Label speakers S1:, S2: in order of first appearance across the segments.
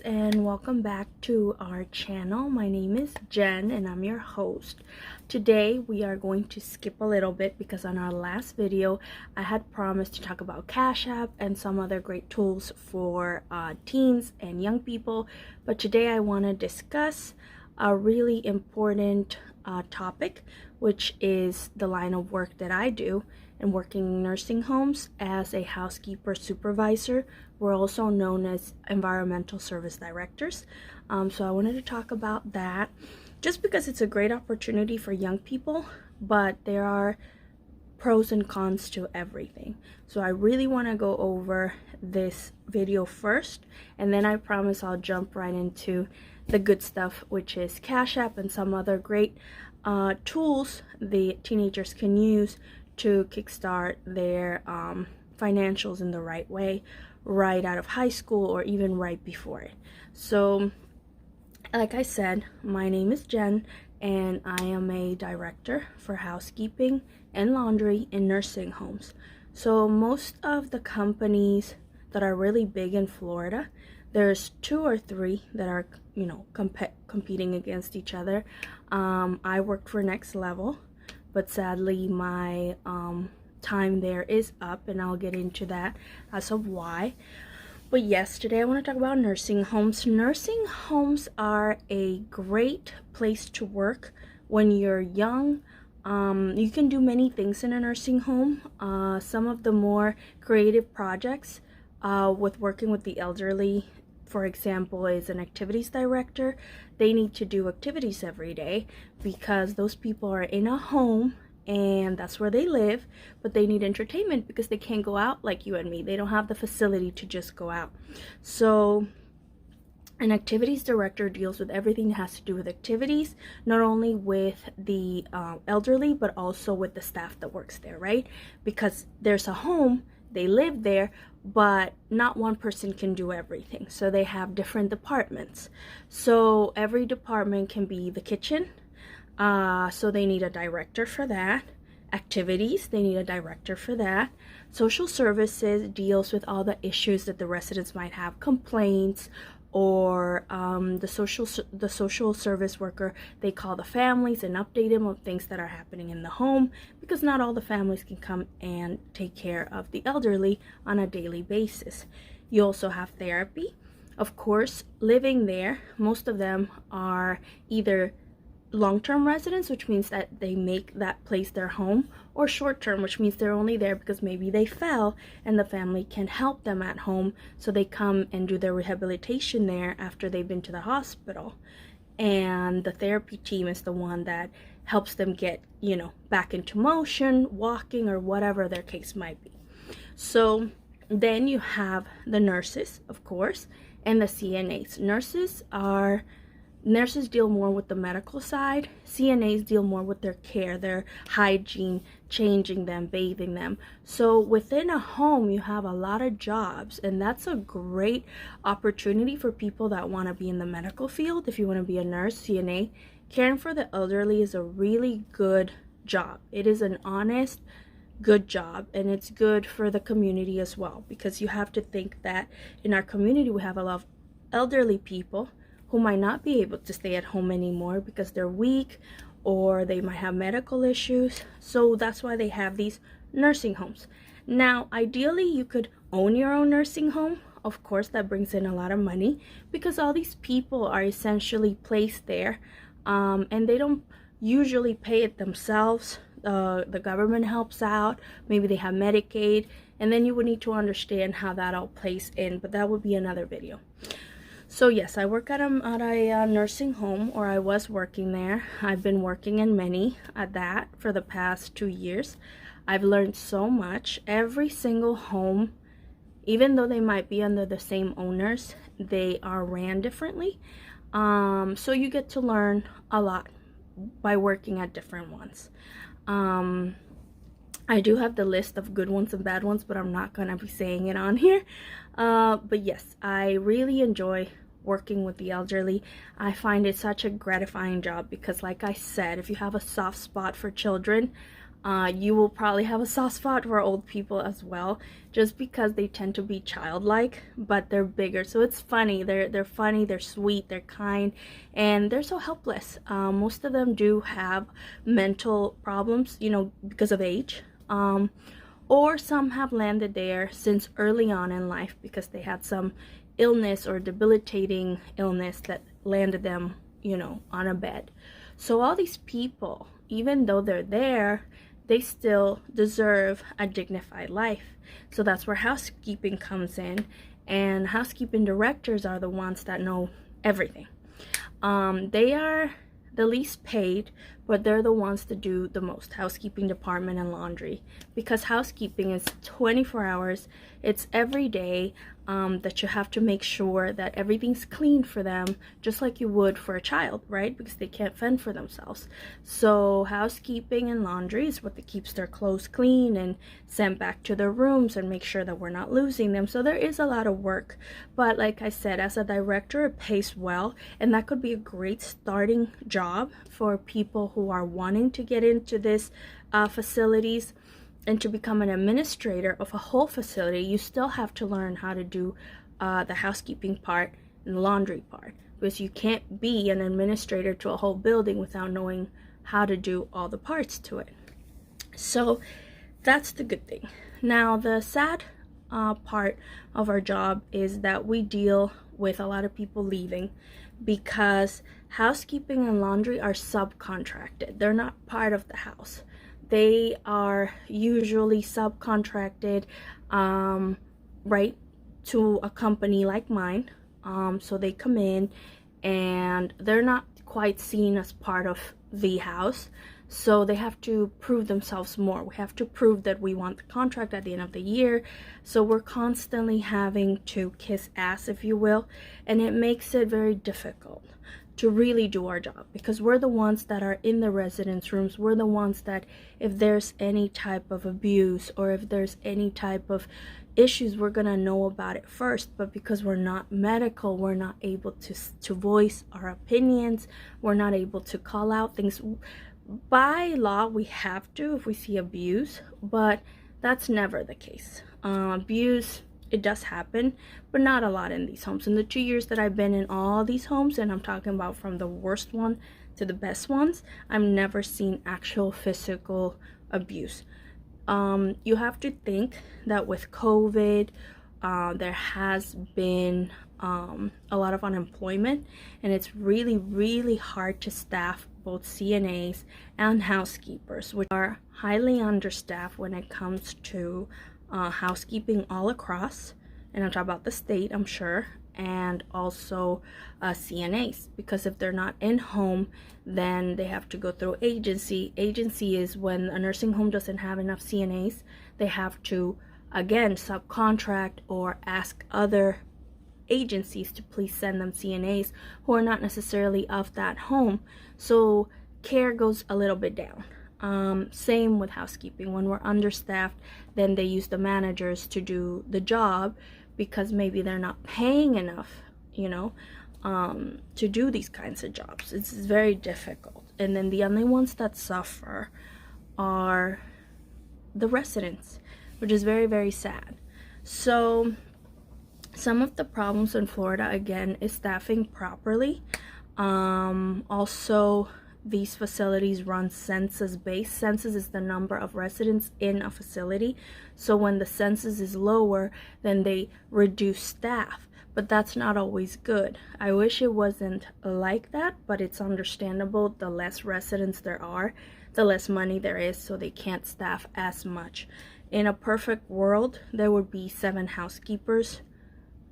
S1: and welcome back to our channel. My name is Jen and I'm your host. Today we are going to skip a little bit because on our last video I had promised to talk about Cash App and some other great tools for teens and young people, but today I want to discuss a really important topic, which is the line of work that I do and working in nursing homes as a housekeeper supervisor. We're also known as environmental service directors. So I wanted to talk about that just because it's a great opportunity for young people, but there are pros and cons to everything. So I really want to go over this video first, and then I promise I'll jump right into the good stuff, which is Cash App and some other great tools the teenagers can use to kickstart their financials in the right way right out of high school or even right before it. So like I said, my name is Jen and I am a director for housekeeping and laundry in nursing homes. So most of the companies that are really big in Florida, there's 2 or 3 that are competing against each other. I work for Next Level, but sadly my time there is up, and I'll get into that as of why. But yes, today I want to talk about nursing homes. Nursing homes are a great place to work when you're young. You can do many things in a nursing home. Some of the more creative projects with working with the elderly, for example, is an activities director. They need to do activities every day because those people are in a home and that's where they live, but they need entertainment because they can't go out like you and me. They don't have the facility to just go out. So an activities director deals with everything that has to do with activities, not only with the elderly, but also with the staff that works there, right? Because there's a home, they live there, but not one person can do everything. So they have different departments. So every department can be the kitchen. So they need a director for that. Activities, they need a director for that. Social services deals with all the issues that the residents might have, complaints, or the social service worker, they call the families and update them of things that are happening in the home, because not all the families can come and take care of the elderly on a daily basis. You also have therapy. Of course, living there, most of them are either long-term residents, which means that they make that place their home, or short-term, which means they're only there because maybe they fell and the family can help them at home, so they come and do their rehabilitation there after they've been to the hospital. And the therapy team is the one that helps them get, back into motion, walking, or whatever their case might be. So then you have the nurses, of course, and the CNAs. Nurses deal more with the medical side. CNAs deal more with their care, their hygiene, changing them, bathing them. So within a home, you have a lot of jobs, and that's a great opportunity for people that want to be in the medical field. If you want to be a nurse, CNA, caring for the elderly is a really good job. It is an honest, good job, and it's good for the community as well, because you have to think that in our community we have a lot of elderly people who might not be able to stay at home anymore because they're weak or they might have medical issues. So that's why they have these nursing homes. Now, ideally, you could own your own nursing home. Of course, that brings in a lot of money because all these people are essentially placed there, and they don't usually pay it themselves. The government helps out. Maybe they have Medicaid, and then you would need to understand how that all plays in, but that would be another video. So yes, I work at a nursing home, or I was working there. I've been working in many at that for the past 2 years. I've learned so much. Every single home, even though they might be under the same owners, they are ran differently. So you get to learn a lot by working at different ones. I do have the list of good ones and bad ones, but I'm not going to be saying it on here. But yes, I really enjoy working with the elderly. I find it such a gratifying job because, like I said, if you have a soft spot for children, You will probably have a soft spot for old people as well, just because they tend to be childlike, but they're bigger. So it's funny. They're funny, they're sweet, they're kind, and they're so helpless. Most of them do have mental problems, you know, because of age. Or some have landed there since early on in life because they had some illness or debilitating illness that landed them, you know, on a bed. So all these people, even though they're there, they still deserve a dignified life. So that's where housekeeping comes in, and housekeeping directors are the ones that know everything. They are the least paid, but they're the ones that do the most: housekeeping department and laundry, because housekeeping is 24 hours. It's every day, that you have to make sure that everything's clean for them, just like you would for a child, right? Because they can't fend for themselves. So housekeeping and laundry is what that keeps their clothes clean and sent back to their rooms, and make sure that we're not losing them. So there is a lot of work, but like I said, as a director, it pays well, and that could be a great starting job for people who are wanting to get into this facilities. And to become an administrator of a whole facility, you still have to learn how to do the housekeeping part and the laundry part, because you can't be an administrator to a whole building without knowing how to do all the parts to it. So that's the good thing. Now, the sad part of our job is that we deal with a lot of people leaving because housekeeping and laundry are subcontracted. They're not part of the house. They are usually subcontracted, right, to a company like mine. So they come in and they're not quite seen as part of the house. So they have to prove themselves more. We have to prove that we want the contract at the end of the year. So we're constantly having to kiss ass, if you will. And it makes it very difficult to really do our job, because we're the ones that are in the residence rooms. We're the ones that, if there's any type of abuse or if there's any type of issues, we're gonna know about it first. But because we're not medical, we're not able to voice our opinions. We're not able to call out things. By law, we have to if we see abuse, but that's never the case. Abuse, it does happen, but not a lot in these homes. In the 2 years that I've been in all these homes, and I'm talking about from the worst one to the best ones, I've never seen actual physical abuse. You have to think that with COVID, there has been a lot of unemployment, and it's really, really hard to staff both CNAs and housekeepers, which are highly understaffed when it comes to housekeeping all across. And I'm talking about the state, I'm sure, and also CNAs, because if they're not in home, then they have to go through agency. Agency is when a nursing home doesn't have enough CNAs, they have to again subcontract or ask other agencies to please send them CNAs who are not necessarily of that home. So care goes a little bit down. Same with housekeeping. When we're understaffed, then they use the managers to do the job because maybe they're not paying enough, you know, to do these kinds of jobs. It's very difficult. And then the only ones that suffer are the residents, which is very, very sad. So some of the problems in Florida, again, is staffing properly. Also, these facilities run census-based. Census is the number of residents in a facility. So when the census is lower, then they reduce staff. But that's not always good. I wish it wasn't like that, but it's understandable. The less residents there are, the less money there is, so they can't staff as much. In a perfect world, there would be 7 housekeepers,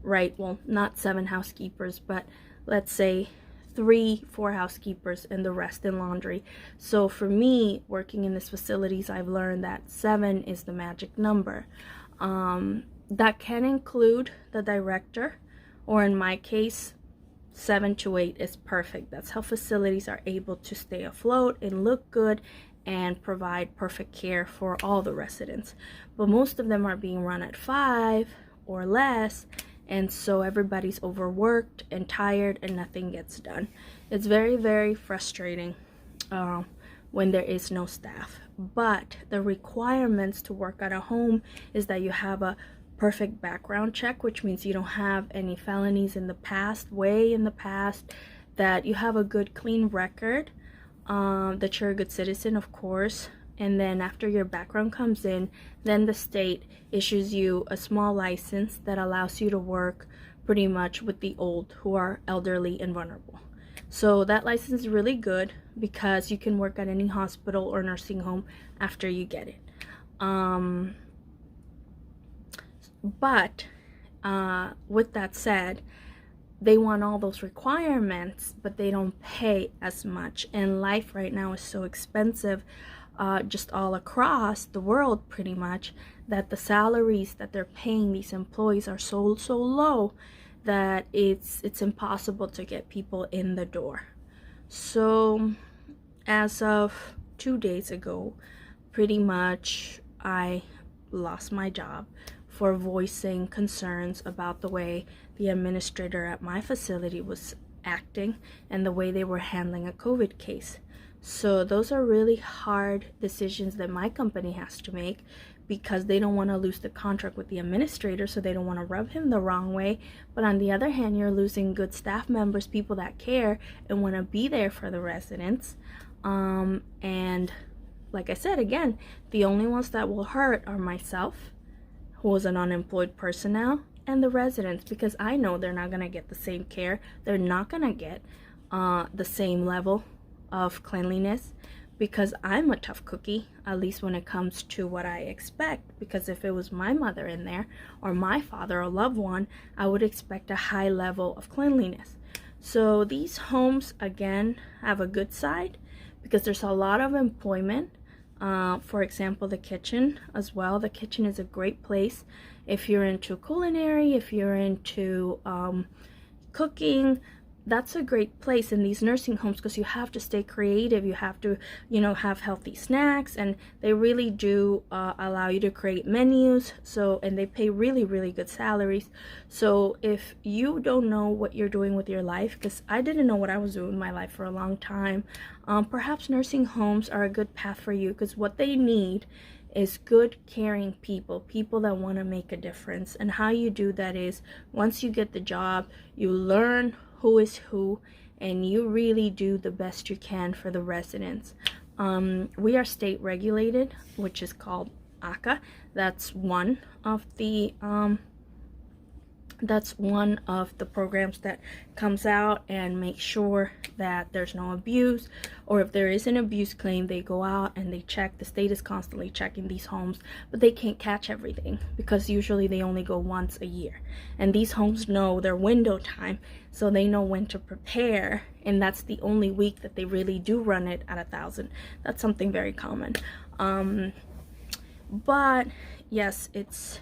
S1: right? Well, not 7 housekeepers, but let's say 3-4 housekeepers and the rest in laundry. So for me, working in these facilities, I've learned that 7 is the magic number. That can include the director, or in my case, 7 to 8 is perfect. That's how facilities are able to stay afloat and look good and provide perfect care for all the residents. But most of them are being run at 5 or less, and so everybody's overworked and tired and nothing gets done. It's very, very frustrating when there is no staff. but the requirements to work at a home is that you have a perfect background check, which means you don't have any felonies in the past, way in the past, that you have a good clean record, that you're a good citizen, of course. And then after your background comes in, then the state issues you a small license that allows you to work pretty much with the old, who are elderly and vulnerable. So that license is really good because you can work at any hospital or nursing home after you get it. But with that said, they want all those requirements, but they don't pay as much. And life right now is so expensive, just all across the world pretty much, that the salaries that they're paying these employees are so low that it's impossible to get people in the door. So as of 2 days ago, pretty much I lost my job for voicing concerns about the way the administrator at my facility was acting and the way they were handling a COVID case. So those are really hard decisions that my company has to make, because they don't want to lose the contract with the administrator, so they don't want to rub him the wrong way. But on the other hand, you're losing good staff members, people that care and want to be there for the residents. And like I said, again, the only ones that will hurt are myself, who is an unemployed person now, and the residents, because I know they're not going to get the same care. They're not going to get the same level of cleanliness, because I'm a tough cookie, at least when it comes to what I expect. Because if it was my mother in there, or my father, or loved one, I would expect a high level of cleanliness. So these homes, again, have a good side because there's a lot of employment. For example, the kitchen as well. The kitchen is a great place if you're into culinary, if you're into cooking. That's a great place in these nursing homes, because you have to stay creative. You have to, have healthy snacks, and they really do allow you to create menus. So, and they pay really, really good salaries. So if you don't know what you're doing with your life, because I didn't know what I was doing with my life for a long time, perhaps nursing homes are a good path for you, because what they need is good, caring people that want to make a difference. And how you do that is, once you get the job, you learn who is who, and you really do the best you can for the residents. We are state regulated, which is called ACA. That's one of the programs that comes out and makes sure that there's no abuse, or if there is an abuse claim, they go out and they check. The state is constantly checking these homes, but they can't catch everything, because usually they only go once a year, and these homes know their window time, so they know when to prepare, and that's the only week that they really do run it at 1,000. That's something very common. But yes, it's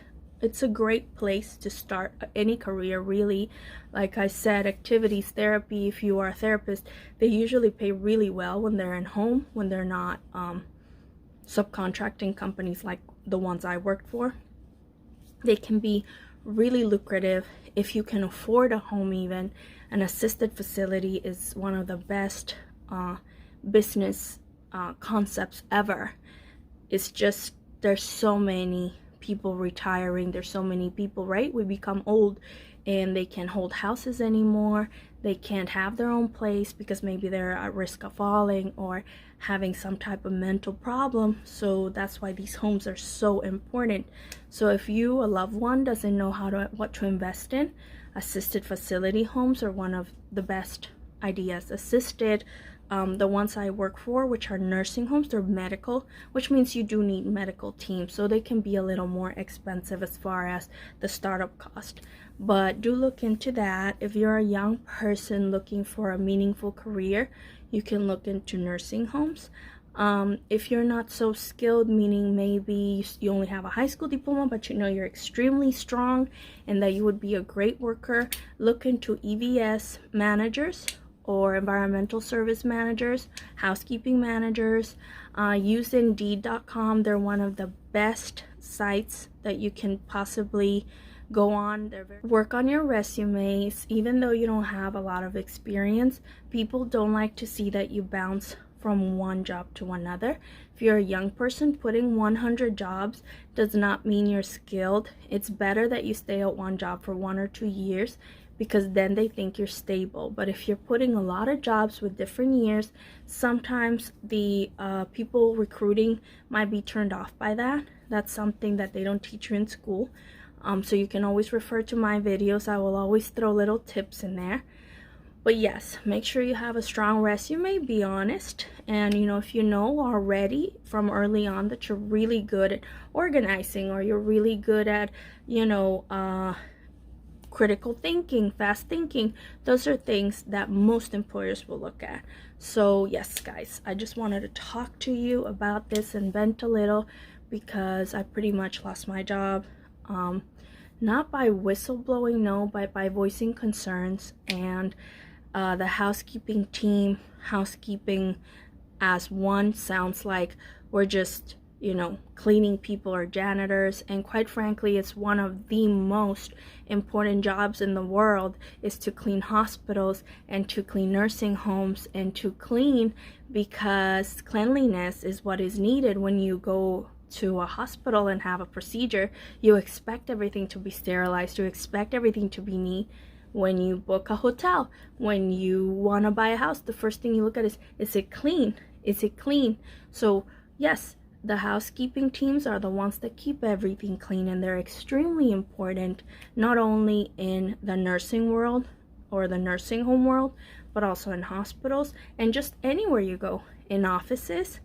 S1: a great place to start any career, really. Like I said, activities, therapy, if you are a therapist, they usually pay really well when they're in home, when they're not subcontracting companies like the ones I worked for. They can be really lucrative if you can afford a home. Even an assisted facility is one of the best business concepts ever. It's just, there's so many people retiring, there's so many people, right? We become old and they can't hold houses anymore. They can't have their own place because maybe they're at risk of falling or having some type of mental problem. So that's why these homes are so important. So if you, a loved one, doesn't know what to invest in, assisted facility homes are one of the best ideas. Assisted, the ones I work for, which are nursing homes, they're medical, which means you do need medical teams, so they can be a little more expensive as far as the startup cost. But do look into that. If you're a young person looking for a meaningful career, you can look into nursing homes. If you're not so skilled, meaning maybe you only have a high school diploma, but you're extremely strong and that you would be a great worker, look into EVS managers, or environmental service managers, housekeeping managers. Use Indeed.com. They're one of the best sites that you can possibly go on. Work on your resumes. Even though you don't have a lot of experience, people don't like to see that you bounce from one job to another. If you're a young person, putting 100 jobs does not mean you're skilled. It's better that you stay at one job for 1 or 2 years, because then they think you're stable. But if you're putting a lot of jobs with different years, sometimes the people recruiting might be turned off by that. That's something that they don't teach you in school. So you can always refer to my videos. I will always throw little tips in there. But yes, make sure you have a strong resume, be honest. And if you know already from early on that you're really good at organizing, or you're really good at, critical thinking, fast thinking, those are things that most employers will look at. So yes, guys, I just wanted to talk to you about this and vent a little, because I pretty much lost my job. Not by whistleblowing, no, but by voicing concerns. And the housekeeping team, housekeeping as one, sounds like we're just cleaning people or janitors, and quite frankly, it's one of the most important jobs in the world, is to clean hospitals and to clean nursing homes and to clean, because cleanliness is what is needed when you go to a hospital and have a procedure. You expect everything to be sterilized, you expect everything to be neat. When you book a hotel, when you want to buy a house, the first thing you look at is it clean? Is it clean? So yes, the housekeeping teams are the ones that keep everything clean, and they're extremely important, not only in the nursing world or the nursing home world, but also in hospitals and just anywhere you go, in offices,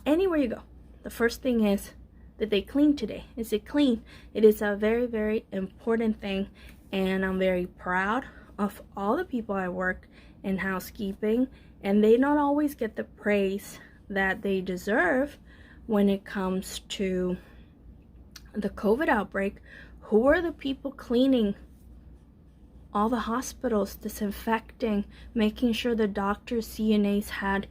S1: anywhere you go. The first thing is, did they clean today? Is it clean? It is a very, very important thing, and I'm very proud of all the people I work in housekeeping, and they don't always get the praise that they deserve. When it comes to the COVID outbreak, who are the people cleaning all the hospitals, disinfecting, making sure the doctors, CNAs had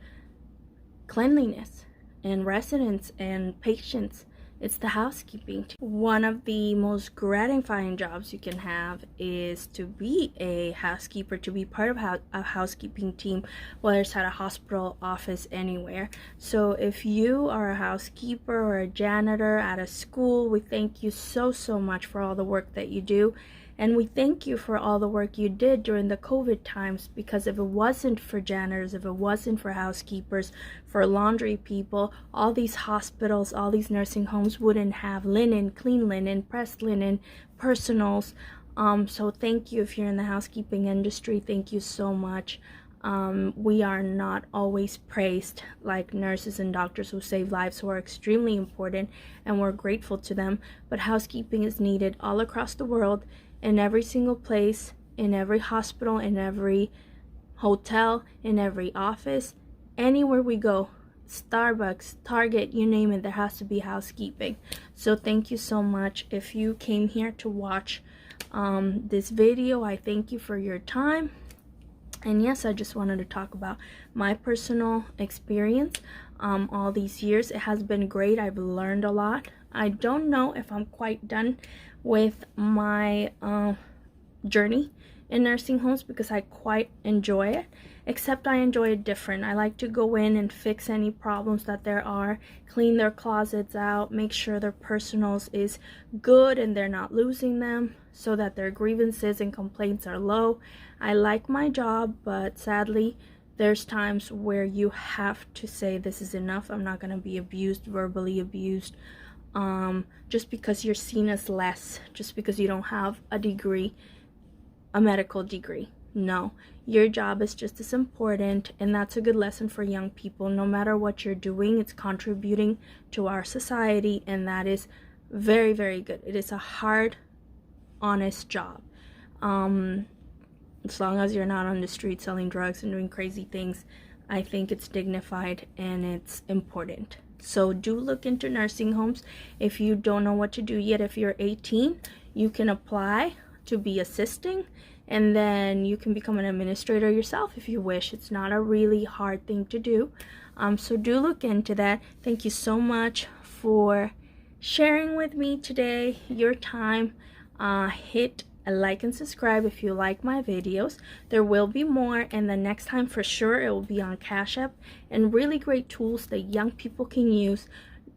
S1: cleanliness, and residents and patients? It's the housekeeping team. One of the most gratifying jobs you can have is to be a housekeeper, to be part of a housekeeping team, whether it's at a hospital, office, anywhere. So if you are a housekeeper or a janitor at a school, we thank you so much for all the work that you do. And we thank you for all the work you did during the COVID times, because if it wasn't for janitors, if it wasn't for housekeepers, for laundry people, all these hospitals, all these nursing homes wouldn't have linen, clean linen, pressed linen, personals. So thank you. If you're in the housekeeping industry, thank you so much. We are not always praised like nurses and doctors who save lives, who are extremely important, and we're grateful to them. But housekeeping is needed all across the world, in every single place, in every hospital, in every hotel, in every office, anywhere we go, Starbucks, Target, you name it, there has to be housekeeping. So thank you so much. If you came here to watch this video, I thank you for your time. And yes, I just wanted to talk about my personal experience all these years. It has been great. I've learned a lot. I don't know if I'm quite done with my journey in nursing homes, because I quite enjoy it, except I enjoy it different. I like to go in and fix any problems that there are, clean their closets out, make sure their personals is good and they're not losing them, so that their grievances and complaints are low. I like my job, but sadly there's times where you have to say, this is enough. I'm not going to be abused, verbally abused, just because you're seen as less, just because you don't have a degree, a medical degree. No, your job is just as important, and that's a good lesson for young people. No matter what you're doing, it's contributing to our society, and that is very, very good. It is a hard, honest job. As long as you're not on the street selling drugs and doing crazy things, I think it's dignified and it's important. So do look into nursing homes. If you don't know what to do yet, if you're 18, you can apply to be assisting, and then you can become an administrator yourself if you wish. It's not a really hard thing to do. So do look into that. Thank you so much for sharing with me today your time. Hit and like and subscribe if you like my videos. There will be more, and the next time for sure it will be on Cash App, and really great tools that young people can use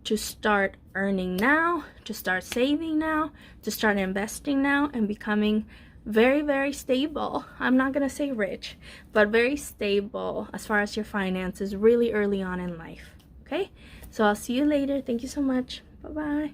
S1: to start earning now, to start saving now, to start investing now, and becoming very, very stable. I'm not gonna say rich, but very stable as far as your finances really early on in life. Okay, so I'll see you later. Thank you so much. Bye bye.